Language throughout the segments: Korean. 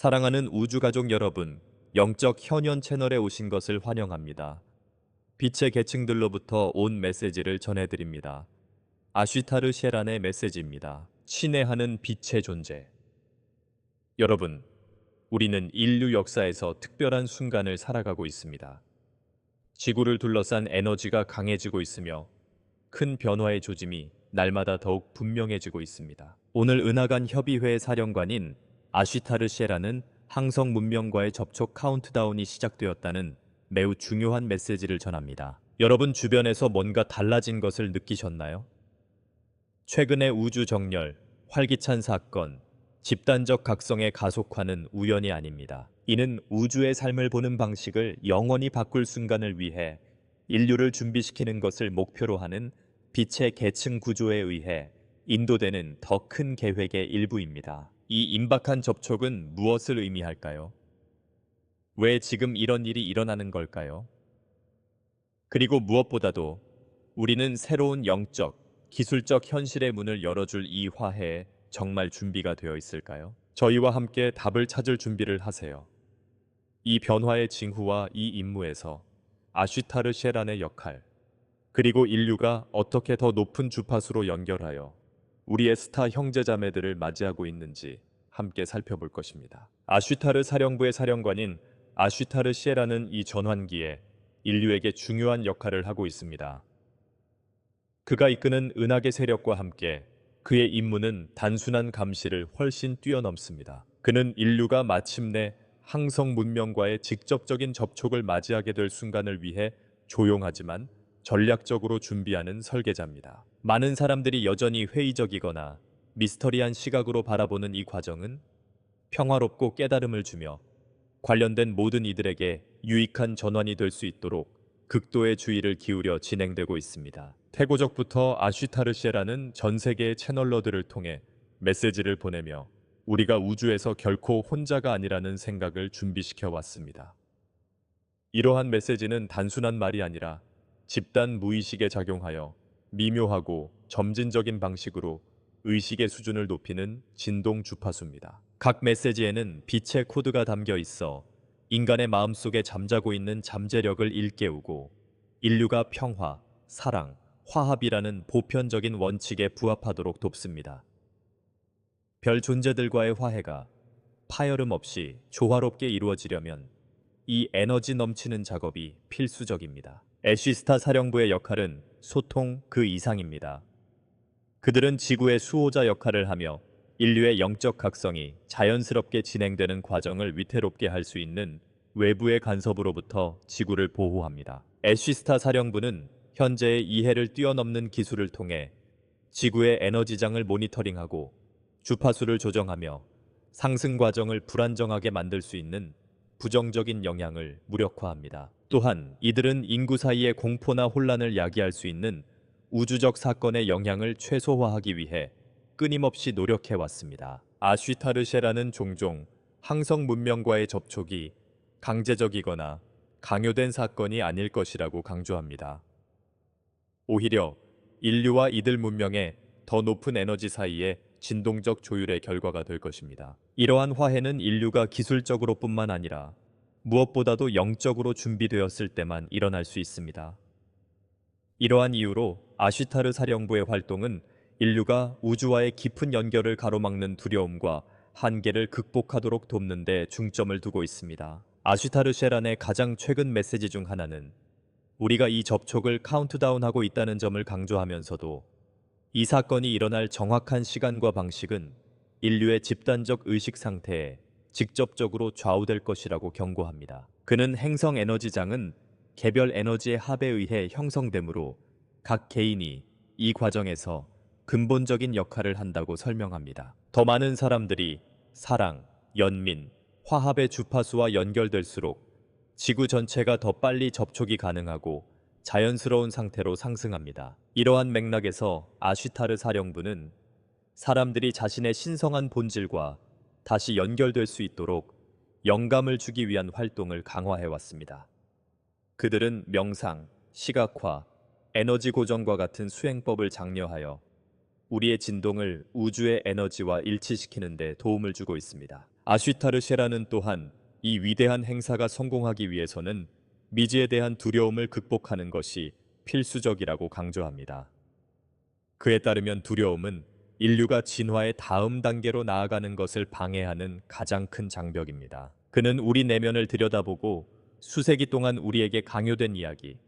사랑하는 우주가족 여러분, 영적 현현 채널에 오신 것을 환영합니다. 빛의 계층들로부터 온 메시지를 전해드립니다. 아쉬타르 셰란의 메시지입니다. 친애하는 빛의 존재. 여러분, 우리는 인류 역사에서 특별한 순간을 살아가고 있습니다. 지구를 둘러싼 에너지가 강해지고 있으며 큰 변화의 조짐이 날마다 더욱 분명해지고 있습니다. 오늘 은하간 협의회의 사령관인 아쉬타르 셰라는 항성 문명과의 접촉 카운트다운이 시작되었다는 매우 중요한 메시지를 전합니다. 여러분 주변에서 뭔가 달라진 것을 느끼셨나요? 최근의 우주 정렬, 활기찬 사건, 집단적 각성의 가속화는 우연이 아닙니다. 이는 우주의 삶을 보는 방식을 영원히 바꿀 순간을 위해 인류를 준비시키는 것을 목표로 하는 빛의 계층 구조에 의해 인도되는 더 큰 계획의 일부입니다. 이 임박한 접촉은 무엇을 의미할까요? 왜 지금 이런 일이 일어나는 걸까요? 그리고 무엇보다도 우리는 새로운 영적, 기술적 현실의 문을 열어줄 이 화해에 정말 준비가 되어 있을까요? 저희와 함께 답을 찾을 준비를 하세요. 이 변화의 징후와 이 임무에서 아쉬타르 셰란의 역할, 그리고 인류가 어떻게 더 높은 주파수로 연결하여 우리의 스타 형제자매들을 맞이하고 있는지 함께 살펴볼 것입니다. 아쉬타르 사령부의 사령관인 아쉬타르 셰라는 이 전환기에 인류에게 중요한 역할을 하고 있습니다. 그가 이끄는 은하계 세력과 함께 그의 임무는 단순한 감시를 훨씬 뛰어넘습니다. 그는 인류가 마침내 항성 문명과의 직접적인 접촉을 맞이하게 될 순간을 위해 조용하지만 전략적으로 준비하는 설계자입니다. 많은 사람들이 여전히 회의적이거나 미스터리한 시각으로 바라보는 이 과정은 평화롭고 깨달음을 주며 관련된 모든 이들에게 유익한 전환이 될 수 있도록 극도의 주의를 기울여 진행되고 있습니다. 태고적부터 아쉬타르시에라는 전 세계의 채널러들을 통해 메시지를 보내며 우리가 우주에서 결코 혼자가 아니라는 생각을 준비시켜 왔습니다. 이러한 메시지는 단순한 말이 아니라 집단 무의식에 작용하여 미묘하고 점진적인 방식으로 의식의 수준을 높이는 진동 주파수입니다. 각 메시지에는 빛의 코드가 담겨 있어 인간의 마음속에 잠자고 있는 잠재력을 일깨우고 인류가 평화, 사랑, 화합이라는 보편적인 원칙에 부합하도록 돕습니다. 별 존재들과의 화해가 파열음 없이 조화롭게 이루어지려면 이 에너지 넘치는 작업이 필수적입니다. 애쉬스타 사령부의 역할은 소통 그 이상입니다. 그들은 지구의 수호자 역할을 하며 인류의 영적 각성이 자연스럽게 진행되는 과정을 위태롭게 할 수 있는 외부의 간섭으로부터 지구를 보호합니다. 애쉬스타 사령부는 현재의 이해를 뛰어넘는 기술을 통해 지구의 에너지장을 모니터링하고 주파수를 조정하며 상승 과정을 불안정하게 만들 수 있는 부정적인 영향을 무력화합니다. 또한 이들은 인구 사이의 공포나 혼란을 야기할 수 있는 우주적 사건의 영향을 최소화하기 위해 끊임없이 노력해 왔습니다. 아쉬타르셰라는 종종 항성 문명과의 접촉이 강제적이거나 강요된 사건이 아닐 것이라고 강조합니다. 오히려 인류와 이들 문명의 더 높은 에너지 사이의 진동적 조율의 결과가 될 것입니다. 이러한 화해는 인류가 기술적으로뿐만 아니라 무엇보다도 영적으로 준비되었을 때만 일어날 수 있습니다. 이러한 이유로 아쉬타르 사령부의 활동은 인류가 우주와의 깊은 연결을 가로막는 두려움과 한계를 극복하도록 돕는 데 중점을 두고 있습니다. 아쉬타르 셰란의 가장 최근 메시지 중 하나는 우리가 이 접촉을 카운트다운하고 있다는 점을 강조하면서도 이 사건이 일어날 정확한 시간과 방식은 인류의 집단적 의식 상태에 직접적으로 좌우될 것이라고 경고합니다. 그는 행성 에너지장은 개별 에너지의 합에 의해 형성되므로 각 개인이 이 과정에서 근본적인 역할을 한다고 설명합니다. 더 많은 사람들이 사랑, 연민, 화합의 주파수와 연결될수록 지구 전체가 더 빨리 접촉이 가능하고 자연스러운 상태로 상승합니다. 이러한 맥락에서 아쉬타르 사령부는 사람들이 자신의 신성한 본질과 다시 연결될 수 있도록 영감을 주기 위한 활동을 강화해 왔습니다. 그들은 명상, 시각화, 에너지 고정과 같은 수행법을 장려하여 우리의 진동을 우주의 에너지와 일치시키는 데 도움을 주고 있습니다. 아쉬타르 셰라는 또한 이 위대한 행사가 성공하기 위해서는 미지에 대한 두려움을 극복하는 것이 필수적이라고 강조합니다. 그에 따르면 두려움은 인류가 진화의 다음 단계로 나아가는 것을 방해하는 가장 큰 장벽입니다. 그는 우리 내면을 들여다보고 수세기 동안 우리에게 강요된 이야기,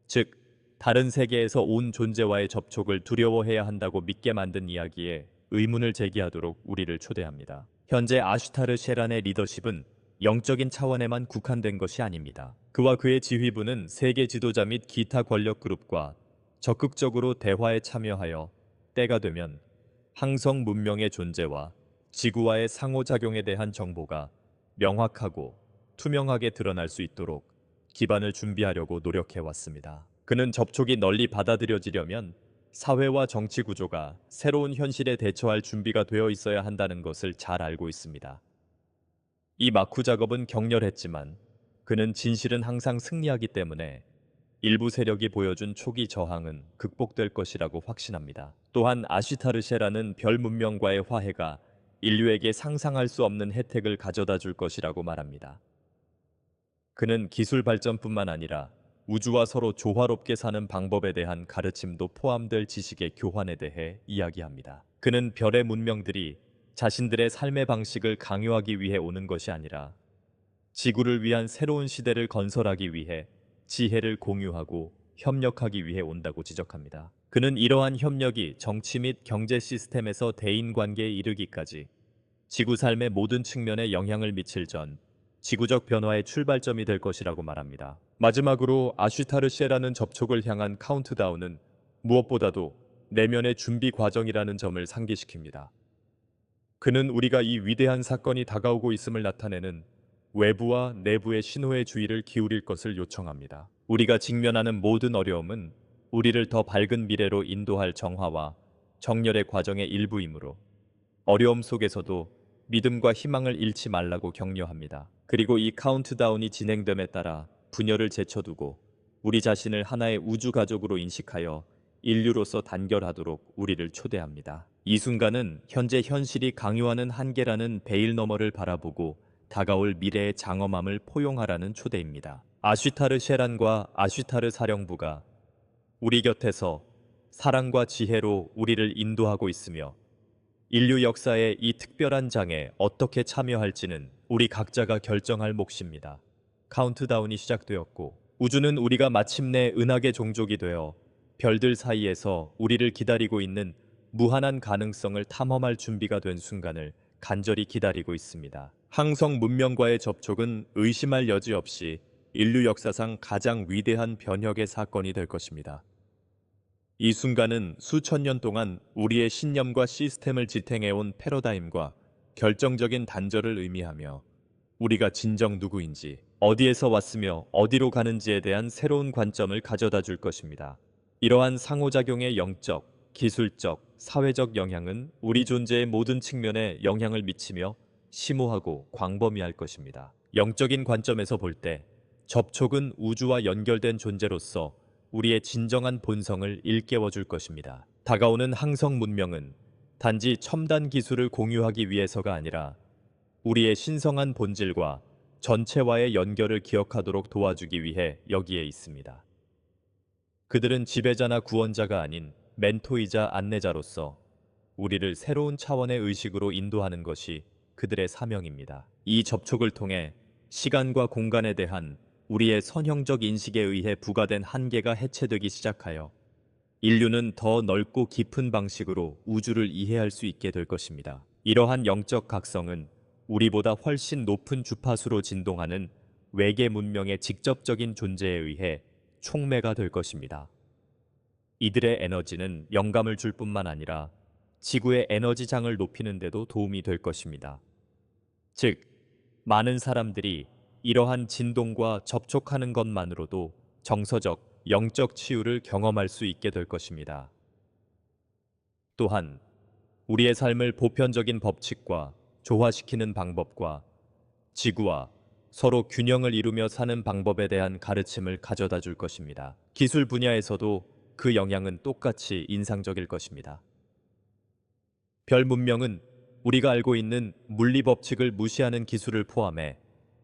즉, 다른 세계에서 온 존재와의 접촉을 두려워해야 한다고 믿게 만든 이야기에 의문을 제기하도록 우리를 초대합니다. 현재 아슈타르 셰란의 리더십은 영적인 차원에만 국한된 것이 아닙니다. 그와 그의 지휘부는 세계 지도자 및 기타 권력 그룹과 적극적으로 대화에 참여하여 때가 되면 항성 문명의 존재와 지구와의 상호작용에 대한 정보가 명확하고 투명하게 드러날 수 있도록 기반을 준비하려고 노력해 왔습니다. 그는 접촉이 널리 받아들여지려면 사회와 정치 구조가 새로운 현실에 대처할 준비가 되어 있어야 한다는 것을 잘 알고 있습니다. 이 마쿠 작업은 격렬했지만 그는 진실은 항상 승리하기 때문에 일부 세력이 보여준 초기 저항은 극복될 것이라고 확신합니다. 또한 아쉬타르셰라는 별 문명과의 화해가 인류에게 상상할 수 없는 혜택을 가져다 줄 것이라고 말합니다. 그는 기술 발전뿐만 아니라 우주와 서로 조화롭게 사는 방법에 대한 가르침도 포함될 지식의 교환에 대해 이야기합니다. 그는 별의 문명들이 자신들의 삶의 방식을 강요하기 위해 오는 것이 아니라 지구를 위한 새로운 시대를 건설하기 위해 지혜를 공유하고 협력하기 위해 온다고 지적합니다. 그는 이러한 협력이 정치 및 경제 시스템에서 대인 관계에 이르기까지 지구 삶의 모든 측면에 영향을 미칠 전 지구적 변화의 출발점이 될 것이라고 말합니다. 마지막으로 아슈타르 셰라는 접촉을 향한 카운트다운은 무엇보다도 내면의 준비 과정이라는 점을 상기시킵니다. 그는 우리가 이 위대한 사건이 다가오고 있음을 나타내는 외부와 내부의 신호의 주의를 기울일 것을 요청합니다. 우리가 직면하는 모든 어려움은 우리를 더 밝은 미래로 인도할 정화와 정렬의 과정의 일부이므로 어려움 속에서도 믿음과 희망을 잃지 말라고 격려합니다. 그리고 이 카운트다운이 진행됨에 따라 분열을 제쳐두고 우리 자신을 하나의 우주 가족으로 인식하여 인류로서 단결하도록 우리를 초대합니다. 이 순간은 현재 현실이 강요하는 한계라는 베일 너머를 바라보고 다가올 미래의 장엄함을 포용하라는 초대입니다. 아쉬타르 셰란과 아쉬타르 사령부가 우리 곁에서 사랑과 지혜로 우리를 인도하고 있으며 인류 역사의 이 특별한 장에 어떻게 참여할지는 우리 각자가 결정할 몫입니다. 카운트다운이 시작되었고 우주는 우리가 마침내 은하계 종족이 되어 별들 사이에서 우리를 기다리고 있는 무한한 가능성을 탐험할 준비가 된 순간을 간절히 기다리고 있습니다. 항성 문명과의 접촉은 의심할 여지 없이 인류 역사상 가장 위대한 변혁의 사건이 될 것입니다. 이 순간은 수천 년 동안 우리의 신념과 시스템을 지탱해온 패러다임과 결정적인 단절을 의미하며 우리가 진정 누구인지, 어디에서 왔으며 어디로 가는지에 대한 새로운 관점을 가져다 줄 것입니다. 이러한 상호작용의 영적, 기술적, 사회적 영향은 우리 존재의 모든 측면에 영향을 미치며 심오하고 광범위할 것입니다. 영적인 관점에서 볼 때 접촉은 우주와 연결된 존재로서 우리의 진정한 본성을 일깨워 줄 것입니다. 다가오는 항성 문명은 단지 첨단 기술을 공유하기 위해서가 아니라 우리의 신성한 본질과 전체와의 연결을 기억하도록 도와주기 위해 여기에 있습니다. 그들은 지배자나 구원자가 아닌 멘토이자 안내자로서 우리를 새로운 차원의 의식으로 인도하는 것이 그들의 사명입니다. 이 접촉을 통해 시간과 공간에 대한 우리의 선형적 인식에 의해 부과된 한계가 해체되기 시작하여 인류는 더 넓고 깊은 방식으로 우주를 이해할 수 있게 될 것입니다. 이러한 영적 각성은 우리보다 훨씬 높은 주파수로 진동하는 외계 문명의 직접적인 존재에 의해 촉매가 될 것입니다. 이들의 에너지는 영감을 줄 뿐만 아니라 지구의 에너지장을 높이는 데도 도움이 될 것입니다. 즉, 많은 사람들이 이러한 진동과 접촉하는 것만으로도 정서적, 영적 치유를 경험할 수 있게 될 것입니다. 또한 우리의 삶을 보편적인 법칙과 조화시키는 방법과 지구와 서로 균형을 이루며 사는 방법에 대한 가르침을 가져다 줄 것입니다. 기술 분야에서도 그 영향은 똑같이 인상적일 것입니다. 별 문명은 우리가 알고 있는 물리 법칙을 무시하는 기술을 포함해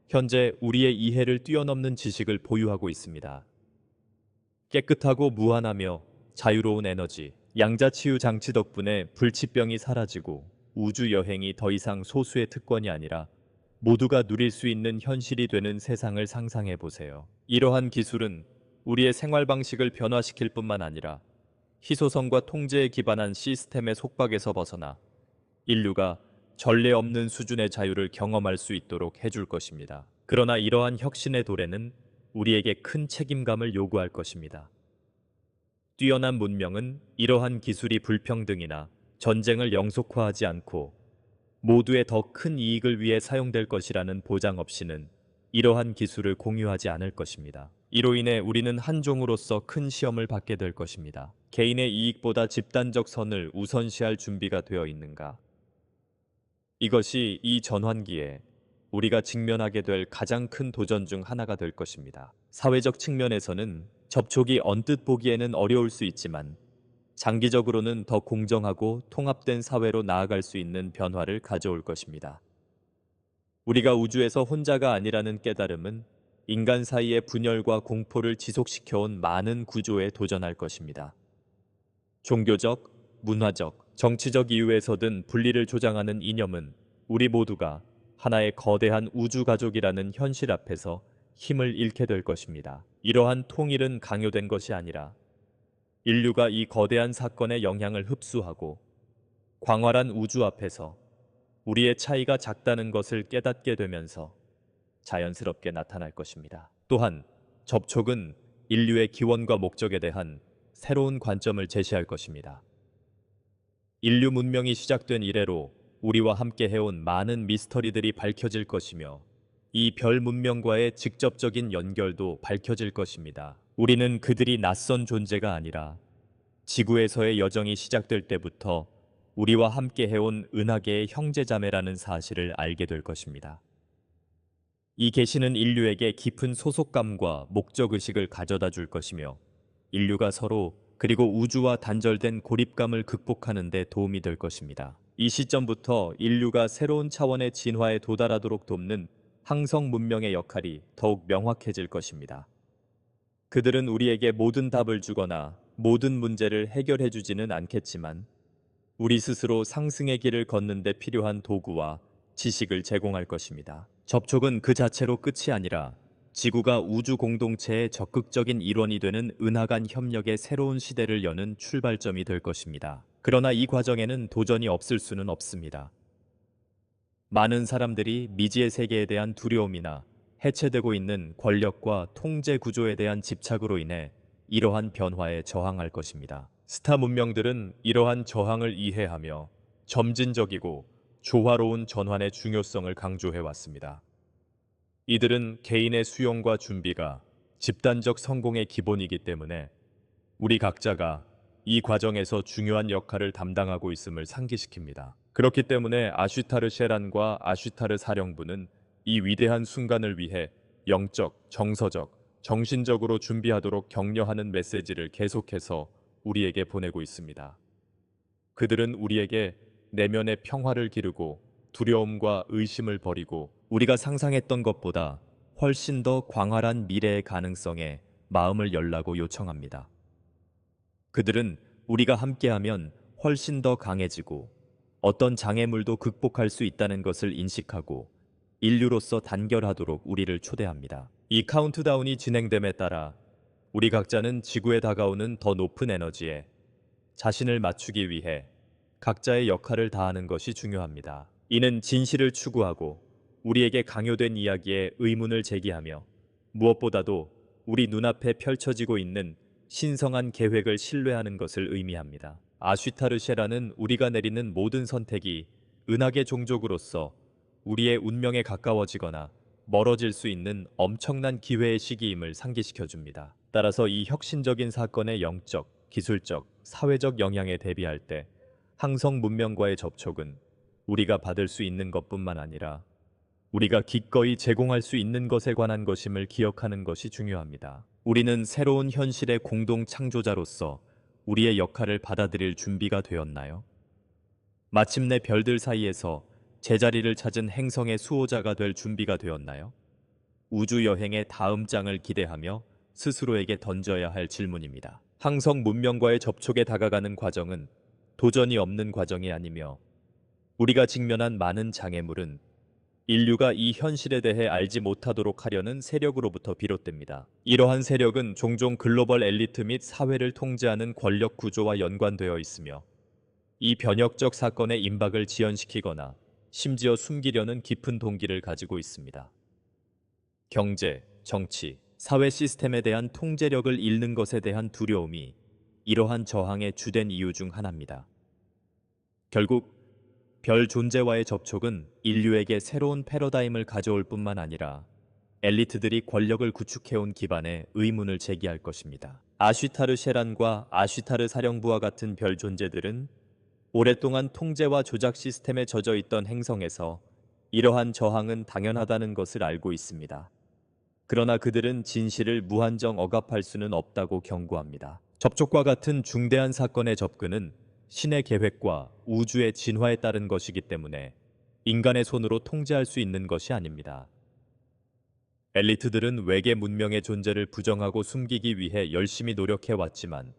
현재 우리의 이해를 뛰어넘는 지식을 보유하고 있습니다. 깨끗하고 무한하며 자유로운 에너지, 양자치유 장치 덕분에 불치병이 사라지고 우주 여행이 더 이상 소수의 특권이 아니라 모두가 누릴 수 있는 현실이 되는 세상을 상상해 보세요. 이러한 기술은 우리의 생활 방식을 변화시킬 뿐만 아니라 희소성과 통제에 기반한 시스템의 속박에서 벗어나 인류가 전례 없는 수준의 자유를 경험할 수 있도록 해줄 것입니다. 그러나 이러한 혁신의 도래는 우리에게 큰 책임감을 요구할 것입니다. 뛰어난 문명은 이러한 기술이 불평등이나 전쟁을 영속화하지 않고 모두의 더 큰 이익을 위해 사용될 것이라는 보장 없이는 이러한 기술을 공유하지 않을 것입니다. 이로 인해 우리는 한 종으로서 큰 시험을 받게 될 것입니다. 개인의 이익보다 집단적 선을 우선시할 준비가 되어 있는가? 이것이 이 전환기에 우리가 직면하게 될 가장 큰 도전 중 하나가 될 것입니다. 사회적 측면에서는 접촉이 언뜻 보기에는 어려울 수 있지만 장기적으로는 더 공정하고 통합된 사회로 나아갈 수 있는 변화를 가져올 것입니다. 우리가 우주에서 혼자가 아니라는 깨달음은 인간 사이의 분열과 공포를 지속시켜온 많은 구조에 도전할 것입니다. 종교적, 문화적, 정치적 이유에서든 분리를 조장하는 이념은 우리 모두가 하나의 거대한 우주 가족이라는 현실 앞에서 힘을 잃게 될 것입니다. 이러한 통일은 강요된 것이 아니라 인류가 이 거대한 사건의 영향을 흡수하고 광활한 우주 앞에서 우리의 차이가 작다는 것을 깨닫게 되면서 자연스럽게 나타날 것입니다. 또한 접촉은 인류의 기원과 목적에 대한 새로운 관점을 제시할 것입니다. 인류 문명이 시작된 이래로 우리와 함께 해온 많은 미스터리들이 밝혀질 것이며 이 별 문명과의 직접적인 연결도 밝혀질 것입니다. 우리는 그들이 낯선 존재가 아니라 지구에서의 여정이 시작될 때부터 우리와 함께 해온 은하계의 형제자매라는 사실을 알게 될 것입니다. 이 계시는 인류에게 깊은 소속감과 목적의식을 가져다 줄 것이며 인류가 서로 그리고 우주와 단절된 고립감을 극복하는 데 도움이 될 것입니다. 이 시점부터 인류가 새로운 차원의 진화에 도달하도록 돕는 항성 문명의 역할이 더욱 명확해질 것입니다. 그들은 우리에게 모든 답을 주거나 모든 문제를 해결해 주지는 않겠지만 우리 스스로 상승의 길을 걷는 데 필요한 도구와 지식을 제공할 것입니다. 접촉은 그 자체로 끝이 아니라 지구가 우주 공동체의 적극적인 일원이 되는 은하간 협력의 새로운 시대를 여는 출발점이 될 것입니다. 그러나 이 과정에는 도전이 없을 수는 없습니다. 많은 사람들이 미지의 세계에 대한 두려움이나 해체되고 있는 권력과 통제 구조에 대한 집착으로 인해 이러한 변화에 저항할 것입니다. 스타 문명들은 이러한 저항을 이해하며 점진적이고 조화로운 전환의 중요성을 강조해 왔습니다. 이들은 개인의 수용과 준비가 집단적 성공의 기본이기 때문에 우리 각자가 이 과정에서 중요한 역할을 담당하고 있음을 상기시킵니다. 그렇기 때문에 아슈타르 셰란과 아슈타르 사령부는 이 위대한 순간을 위해 영적, 정서적, 정신적으로 준비하도록 격려하는 메시지를 계속해서 우리에게 보내고 있습니다. 그들은 우리에게 내면의 평화를 기르고 두려움과 의심을 버리고 우리가 상상했던 것보다 훨씬 더 광활한 미래의 가능성에 마음을 열라고 요청합니다. 그들은 우리가 함께하면 훨씬 더 강해지고 어떤 장애물도 극복할 수 있다는 것을 인식하고 인류로서 단결하도록 우리를 초대합니다. 이 카운트다운이 진행됨에 따라 우리 각자는 지구에 다가오는 더 높은 에너지에 자신을 맞추기 위해 각자의 역할을 다하는 것이 중요합니다. 이는 진실을 추구하고 우리에게 강요된 이야기에 의문을 제기하며 무엇보다도 우리 눈앞에 펼쳐지고 있는 신성한 계획을 신뢰하는 것을 의미합니다. 아슈타르 셰라는 우리가 내리는 모든 선택이 은하계 종족으로서 우리의 운명에 가까워지거나 멀어질 수 있는 엄청난 기회의 시기임을 상기시켜 줍니다. 따라서 이 혁신적인 사건의 영적, 기술적, 사회적 영향에 대비할 때 항성 문명과의 접촉은 우리가 받을 수 있는 것뿐만 아니라 우리가 기꺼이 제공할 수 있는 것에 관한 것임을 기억하는 것이 중요합니다. 우리는 새로운 현실의 공동 창조자로서 우리의 역할을 받아들일 준비가 되었나요? 마침내 별들 사이에서 제자리를 찾은 행성의 수호자가 될 준비가 되었나요? 우주 여행의 다음 장을 기대하며 스스로에게 던져야 할 질문입니다. 항성 문명과의 접촉에 다가가는 과정은 도전이 없는 과정이 아니며 우리가 직면한 많은 장애물은 인류가 이 현실에 대해 알지 못하도록 하려는 세력으로부터 비롯됩니다. 이러한 세력은 종종 글로벌 엘리트 및 사회를 통제하는 권력 구조와 연관되어 있으며 이 변혁적 사건의 임박을 지연시키거나 심지어 숨기려는 깊은 동기를 가지고 있습니다. 경제, 정치, 사회 시스템에 대한 통제력을 잃는 것에 대한 두려움이 이러한 저항의 주된 이유 중 하나입니다. 결국 별 존재와의 접촉은 인류에게 새로운 패러다임을 가져올 뿐만 아니라 엘리트들이 권력을 구축해온 기반에 의문을 제기할 것입니다. 아쉬타르 셰란과 아쉬타르 사령부와 같은 별 존재들은 오랫동안 통제와 조작 시스템에 젖어 있던 행성에서 이러한 저항은 당연하다는 것을 알고 있습니다. 그러나 그들은 진실을 무한정 억압할 수는 없다고 경고합니다. 접촉과 같은 중대한 사건의 접근은 신의 계획과 우주의 진화에 따른 것이기 때문에 인간의 손으로 통제할 수 있는 것이 아닙니다. 엘리트들은 외계 문명의 존재를 부정하고 숨기기 위해 열심히 노력해 왔지만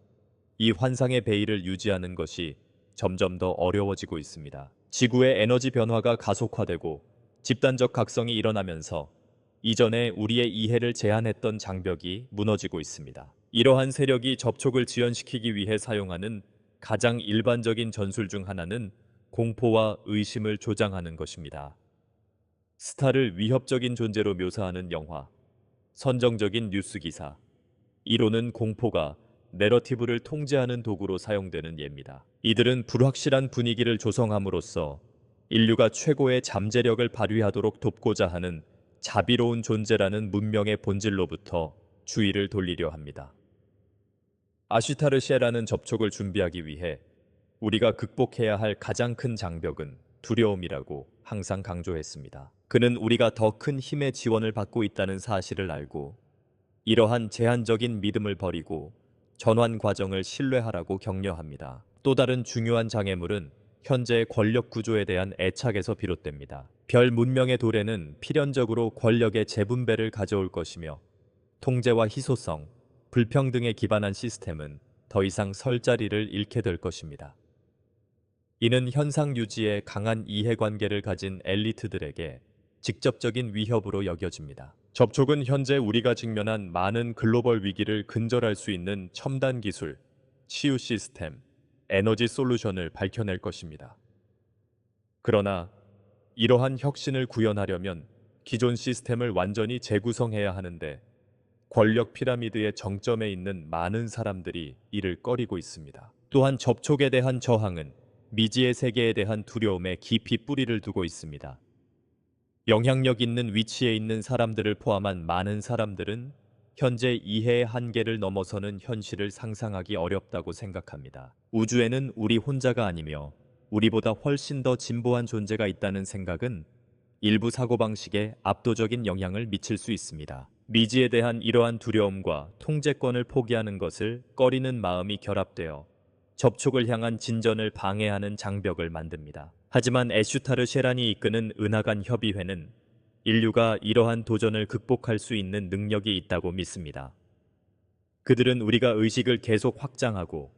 이 환상의 베일을 유지하는 것이 점점 더 어려워지고 있습니다. 지구의 에너지 변화가 가속화되고 집단적 각성이 일어나면서 이전에 우리의 이해를 제한했던 장벽이 무너지고 있습니다. 이러한 세력이 접촉을 지연시키기 위해 사용하는 가장 일반적인 전술 중 하나는 공포와 의심을 조장하는 것입니다. 스타를 위협적인 존재로 묘사하는 영화, 선정적인 뉴스 기사, 이론은 공포가 내러티브를 통제하는 도구로 사용되는 예입니다. 이들은 불확실한 분위기를 조성함으로써 인류가 최고의 잠재력을 발휘하도록 돕고자 하는 자비로운 존재라는 문명의 본질로부터 주의를 돌리려 합니다. 아쉬타르 셰라는 접촉을 준비하기 위해 우리가 극복해야 할 가장 큰 장벽은 두려움이라고 항상 강조했습니다. 그는 우리가 더 큰 힘의 지원을 받고 있다는 사실을 알고 이러한 제한적인 믿음을 버리고 전환 과정을 신뢰하라고 격려합니다. 또 다른 중요한 장애물은 현재의 권력 구조에 대한 애착에서 비롯됩니다. 별 문명의 도래는 필연적으로 권력의 재분배를 가져올 것이며 통제와 희소성, 불평등에 기반한 시스템은 더 이상 설 자리를 잃게 될 것입니다. 이는 현상 유지에 강한 이해관계를 가진 엘리트들에게 직접적인 위협으로 여겨집니다. 접촉은 현재 우리가 직면한 많은 글로벌 위기를 근절할 수 있는 첨단 기술, 치유 시스템, 에너지 솔루션을 밝혀낼 것입니다. 그러나 이러한 혁신을 구현하려면 기존 시스템을 완전히 재구성해야 하는데 권력 피라미드의 정점에 있는 많은 사람들이 이를 꺼리고 있습니다. 또한 접촉에 대한 저항은 미지의 세계에 대한 두려움에 깊이 뿌리를 두고 있습니다. 영향력 있는 위치에 있는 사람들을 포함한 많은 사람들은 현재 이해의 한계를 넘어서는 현실을 상상하기 어렵다고 생각합니다. 우주에는 우리 혼자가 아니며 우리보다 훨씬 더 진보한 존재가 있다는 생각은 일부 사고방식에 압도적인 영향을 미칠 수 있습니다. 미지에 대한 이러한 두려움과 통제권을 포기하는 것을 꺼리는 마음이 결합되어 접촉을 향한 진전을 방해하는 장벽을 만듭니다. 하지만 애슈타르 셰란이 이끄는 은하간 협의회는 인류가 이러한 도전을 극복할 수 있는 능력이 있다고 믿습니다. 그들은 우리가 의식을 계속 확장하고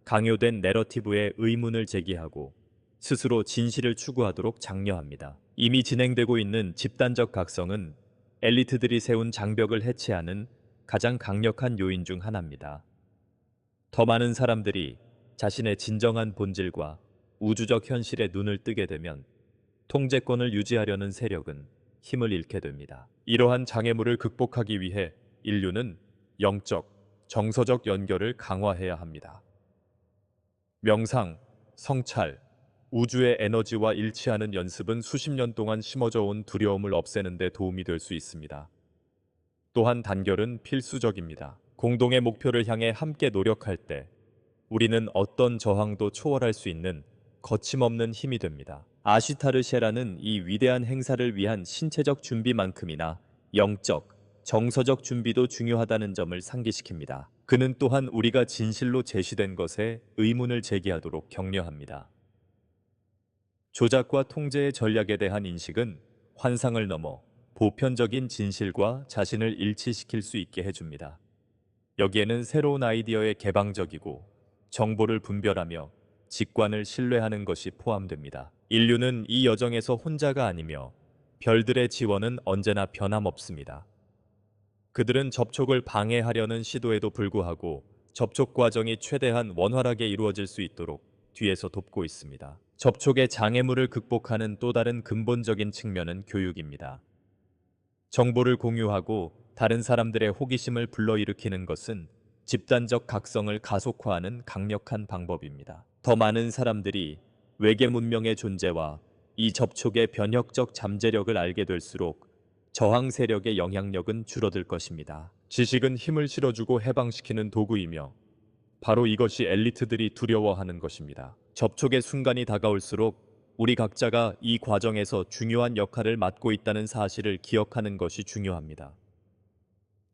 강요된 내러티브에 의문을 제기하고 스스로 진실을 추구하도록 장려합니다. 이미 진행되고 있는 집단적 각성은 엘리트들이 세운 장벽을 해체하는 가장 강력한 요인 중 하나입니다. 더 많은 사람들이 자신의 진정한 본질과 우주적 현실에 눈을 뜨게 되면 통제권을 유지하려는 세력은 힘을 잃게 됩니다. 이러한 장애물을 극복하기 위해 인류는 영적, 정서적 연결을 강화해야 합니다. 명상, 성찰, 우주의 에너지와 일치하는 연습은 수십 년 동안 심어져 온 두려움을 없애는 데 도움이 될 수 있습니다. 또한 단결은 필수적입니다. 공동의 목표를 향해 함께 노력할 때 우리는 어떤 저항도 초월할 수 있는 거침없는 힘이 됩니다. 아쉬타르 셰라는 이 위대한 행사를 위한 신체적 준비만큼이나 영적, 정서적 준비도 중요하다는 점을 상기시킵니다. 그는 또한 우리가 진실로 제시된 것에 의문을 제기하도록 격려합니다. 조작과 통제의 전략에 대한 인식은 환상을 넘어 보편적인 진실과 자신을 일치시킬 수 있게 해줍니다. 여기에는 새로운 아이디어에 개방적이고 정보를 분별하며 직관을 신뢰하는 것이 포함됩니다. 인류는 이 여정에서 혼자가 아니며 별들의 지원은 언제나 변함없습니다. 그들은 접촉을 방해하려는 시도에도 불구하고 접촉 과정이 최대한 원활하게 이루어질 수 있도록 뒤에서 돕고 있습니다. 접촉의 장애물을 극복하는 또 다른 근본적인 측면은 교육입니다. 정보를 공유하고 다른 사람들의 호기심을 불러일으키는 것은 집단적 각성을 가속화하는 강력한 방법입니다. 더 많은 사람들이 외계 문명의 존재와 이 접촉의 변혁적 잠재력을 알게 될수록 저항 세력의 영향력은 줄어들 것입니다. 지식은 힘을 실어주고 해방시키는 도구이며 바로 이것이 엘리트들이 두려워하는 것입니다. 접촉의 순간이 다가올수록 우리 각자가 이 과정에서 중요한 역할을 맡고 있다는 사실을 기억하는 것이 중요합니다.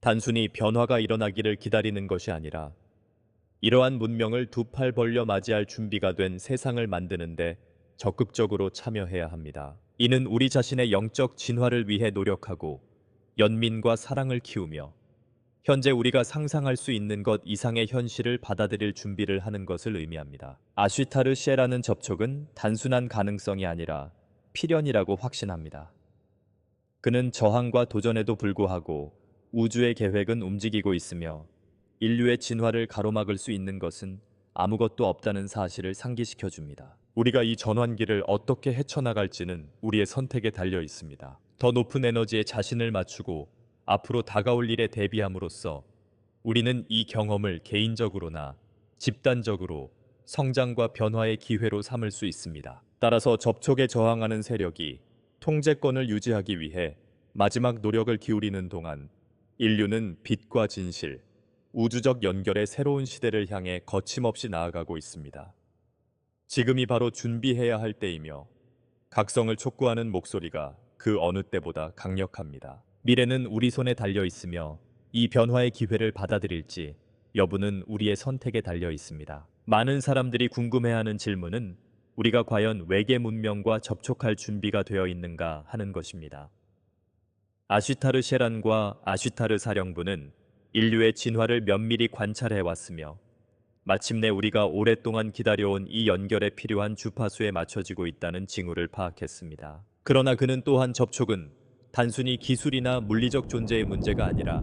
단순히 변화가 일어나기를 기다리는 것이 아니라 이러한 문명을 두 팔 벌려 맞이할 준비가 된 세상을 만드는데 적극적으로 참여해야 합니다. 이는 우리 자신의 영적 진화를 위해 노력하고 연민과 사랑을 키우며 현재 우리가 상상할 수 있는 것 이상의 현실을 받아들일 준비를 하는 것을 의미합니다. 아쉬타르 셰라는 접촉은 단순한 가능성이 아니라 필연이라고 확신합니다. 그는 저항과 도전에도 불구하고 우주의 계획은 움직이고 있으며 인류의 진화를 가로막을 수 있는 것은 아무것도 없다는 사실을 상기시켜 줍니다. 우리가 이 전환기를 어떻게 헤쳐나갈지는 우리의 선택에 달려 있습니다. 더 높은 에너지에 자신을 맞추고 앞으로 다가올 일에 대비함으로써 우리는 이 경험을 개인적으로나 집단적으로 성장과 변화의 기회로 삼을 수 있습니다. 따라서 접촉에 저항하는 세력이 통제권을 유지하기 위해 마지막 노력을 기울이는 동안 인류는 빛과 진실, 우주적 연결의 새로운 시대를 향해 거침없이 나아가고 있습니다. 지금이 바로 준비해야 할 때이며 각성을 촉구하는 목소리가 그 어느 때보다 강력합니다. 미래는 우리 손에 달려 있으며 이 변화의 기회를 받아들일지 여부는 우리의 선택에 달려 있습니다. 많은 사람들이 궁금해하는 질문은 우리가 과연 외계 문명과 접촉할 준비가 되어 있는가 하는 것입니다. 아쉬타르 셰란과 아쉬타르 사령부는 인류의 진화를 면밀히 관찰해 왔으며 마침내 우리가 오랫동안 기다려온 이 연결에 필요한 주파수에 맞춰지고 있다는 징후를 파악했습니다. 그러나 그는 또한 접촉은 단순히 기술이나 물리적 존재의 문제가 아니라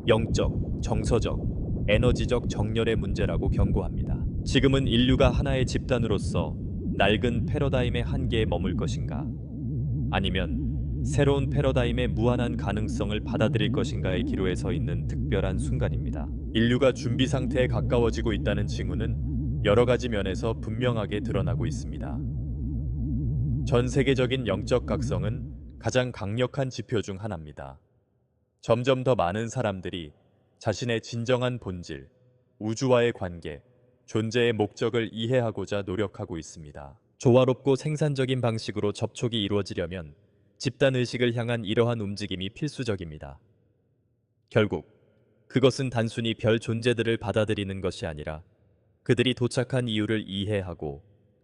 영적, 정서적, 에너지적 정렬의 문제라고 경고합니다. 지금은 인류가 하나의 집단으로서 낡은 패러다임의 한계에 머물 것인가? 아니면 새로운 패러다임의 무한한 가능성을 받아들일 것인가의 기로에 서 있는 특별한 순간입니다. 인류가 준비 상태에 가까워지고 있다는 징후는 여러 가지 면에서 분명하게 드러나고 있습니다. 전 세계적인 영적 각성은 가장 강력한 지표 중 하나입니다. 점점 더 많은 사람들이 자신의 진정한 본질, 우주와의 관계, 존재의 목적을 이해하고자 노력하고 있습니다. 조화롭고 생산적인 방식으로 접촉이 이루어지려면 집단의식을 향한 이러한 움직임이 필수적입니다. 결국 그것은 단순히 별 존재들을 받아들이는 것이 아니라 그들이 도착한 이유를 이해하고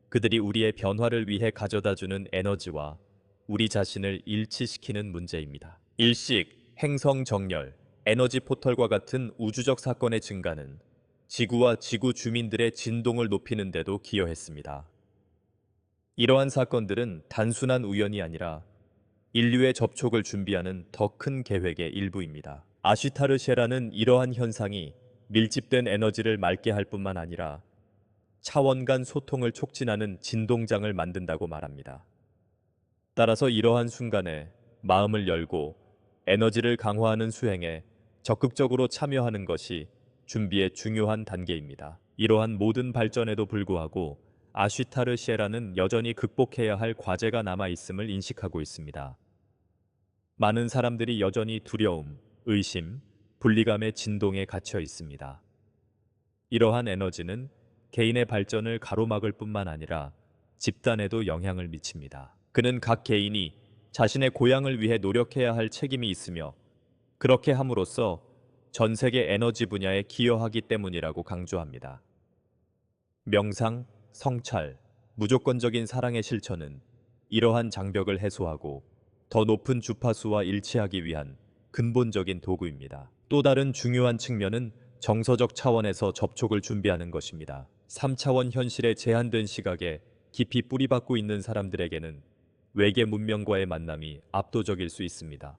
그들이 우리의 변화를 위해 가져다주는 에너지와 우리 자신을 일치시키는 문제입니다. 일식, 행성 정렬, 에너지 포털과 같은 우주적 사건의 증가는 지구와 지구 주민들의 진동을 높이는 데도 기여했습니다. 이러한 사건들은 단순한 우연이 아니라 인류의 접촉을 준비하는 더 큰 계획의 일부입니다. 아쉬타르 셰라는 이러한 현상이 밀집된 에너지를 맑게 할 뿐만 아니라 차원 간 소통을 촉진하는 진동장을 만든다고 말합니다. 따라서 이러한 순간에 마음을 열고 에너지를 강화하는 수행에 적극적으로 참여하는 것이 준비의 중요한 단계입니다. 이러한 모든 발전에도 불구하고 아쉬타르 셰라는 여전히 극복해야 할 과제가 남아 있음을 인식하고 있습니다. 많은 사람들이 여전히 두려움, 의심, 분리감의 진동에 갇혀 있습니다. 이러한 에너지는 개인의 발전을 가로막을 뿐만 아니라 집단에도 영향을 미칩니다. 그는 각 개인이 자신의 고향을 위해 노력해야 할 책임이 있으며 그렇게 함으로써 전 세계 에너지 분야에 기여하기 때문이라고 강조합니다. 명상, 성찰, 무조건적인 사랑의 실천은 이러한 장벽을 해소하고 더 높은 주파수와 일치하기 위한 근본적인 도구입니다. 또 다른 중요한 측면은 정서적 차원에서 접촉을 준비하는 것입니다. 3차원 현실의 제한된 시각에 깊이 뿌리박고 있는 사람들에게는 외계 문명과의 만남이 압도적일 수 있습니다.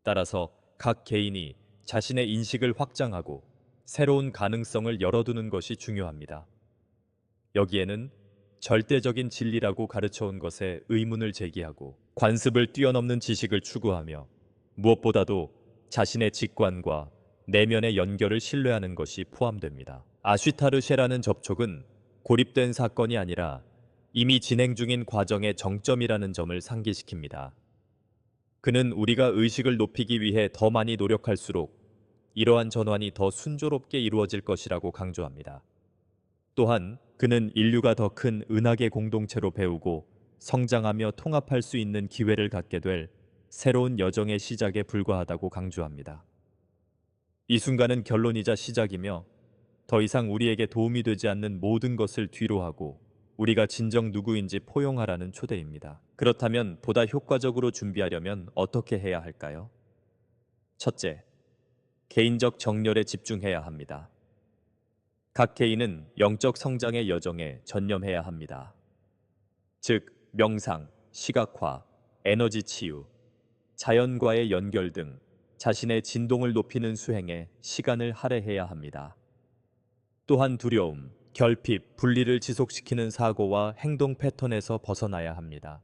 따라서 각 개인이 자신의 인식을 확장하고 새로운 가능성을 열어두는 것이 중요합니다. 여기에는 절대적인 진리라고 가르쳐온 것에 의문을 제기하고 관습을 뛰어넘는 지식을 추구하며 무엇보다도 자신의 직관과 내면의 연결을 신뢰하는 것이 포함됩니다. 아쉬타르쉐라는 접촉은 고립된 사건이 아니라 이미 진행 중인 과정의 정점이라는 점을 상기시킵니다. 그는 우리가 의식을 높이기 위해 더 많이 노력할수록 이러한 전환이 더 순조롭게 이루어질 것이라고 강조합니다. 또한 그는 인류가 더 큰 은하계 공동체로 배우고 성장하며 통합할 수 있는 기회를 갖게 될 새로운 여정의 시작에 불과하다고 강조합니다. 이 순간은 결론이자 시작이며 더 이상 우리에게 도움이 되지 않는 모든 것을 뒤로하고 우리가 진정 누구인지 포용하라는 초대입니다. 그렇다면 보다 효과적으로 준비하려면 어떻게 해야 할까요? 첫째, 개인적 정렬에 집중해야 합니다. 각 개인은 영적 성장의 여정에 전념해야 합니다. 즉, 명상, 시각화, 에너지 치유, 자연과의 연결 등 자신의 진동을 높이는 수행에 시간을 할애해야 합니다. 또한 두려움, 결핍, 분리를 지속시키는 사고와 행동 패턴에서 벗어나야 합니다.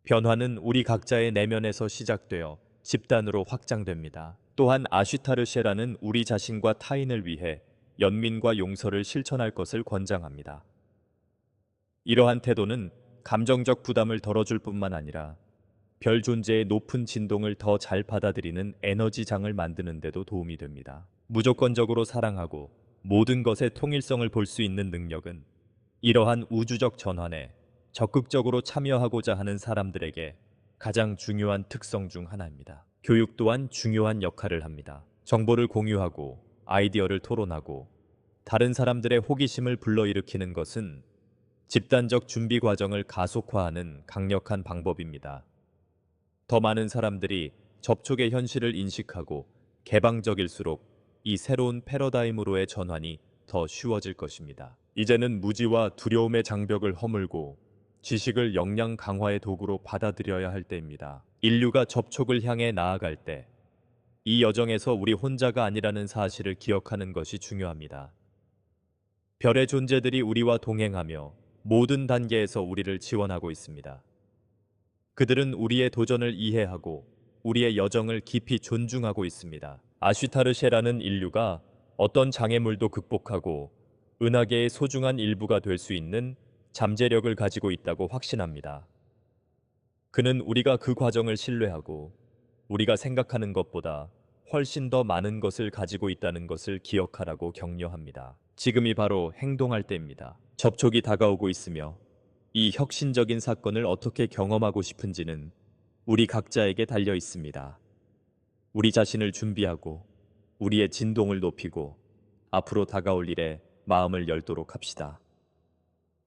변화는 우리 각자의 내면에서 시작되어 집단으로 확장됩니다. 또한 아쉬타르쉐라는 우리 자신과 타인을 위해 연민과 용서를 실천할 것을 권장합니다. 이러한 태도는 감정적 부담을 덜어줄 뿐만 아니라 별 존재의 높은 진동을 더 잘 받아들이는 에너지장을 만드는 데도 도움이 됩니다. 무조건적으로 사랑하고 모든 것의 통일성을 볼 수 있는 능력은 이러한 우주적 전환에 적극적으로 참여하고자 하는 사람들에게 가장 중요한 특성 중 하나입니다. 교육 또한 중요한 역할을 합니다. 정보를 공유하고 아이디어를 토론하고 다른 사람들의 호기심을 불러일으키는 것은 집단적 준비 과정을 가속화하는 강력한 방법입니다. 더 많은 사람들이 접촉의 현실을 인식하고 개방적일수록 이 새로운 패러다임으로의 전환이 더 쉬워질 것입니다. 이제는 무지와 두려움의 장벽을 허물고 지식을 역량 강화의 도구로 받아들여야 할 때입니다. 인류가 접촉을 향해 나아갈 때 이 여정에서 우리 혼자가 아니라는 사실을 기억하는 것이 중요합니다. 별의 존재들이 우리와 동행하며 모든 단계에서 우리를 지원하고 있습니다. 그들은 우리의 도전을 이해하고 우리의 여정을 깊이 존중하고 있습니다. 아쉬타르쉐라는 인류가 어떤 장애물도 극복하고 은하계의 소중한 일부가 될 수 있는 잠재력을 가지고 있다고 확신합니다. 그는 우리가 그 과정을 신뢰하고 우리가 생각하는 것보다 훨씬 더 많은 것을 가지고 있다는 것을 기억하라고 격려합니다. 지금이 바로 행동할 때입니다. 접촉이 다가오고 있으며 이 혁신적인 사건을 어떻게 경험하고 싶은지는 우리 각자에게 달려 있습니다. 우리 자신을 준비하고 우리의 진동을 높이고 앞으로 다가올 일에 마음을 열도록 합시다.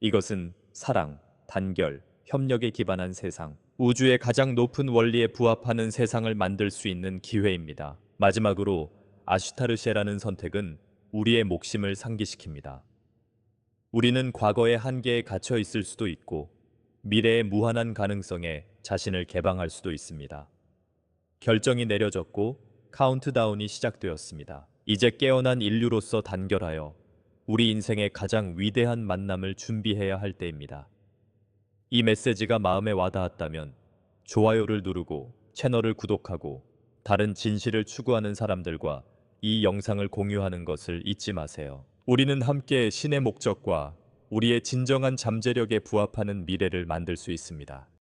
이것은 사랑, 단결, 협력에 기반한 세상, 우주의 가장 높은 원리에 부합하는 세상을 만들 수 있는 기회입니다. 마지막으로 아슈타르쉐라는 선택은 우리의 목심을 상기시킵니다. 우리는 과거의 한계에 갇혀 있을 수도 있고 미래의 무한한 가능성에 자신을 개방할 수도 있습니다. 결정이 내려졌고 카운트다운이 시작되었습니다. 이제 깨어난 인류로서 단결하여 우리 인생의 가장 위대한 만남을 준비해야 할 때입니다. 이 메시지가 마음에 와닿았다면 좋아요를 누르고 채널을 구독하고 다른 진실을 추구하는 사람들과 이 영상을 공유하는 것을 잊지 마세요. 우리는 함께 신의 목적과 우리의 진정한 잠재력에 부합하는 미래를 만들 수 있습니다.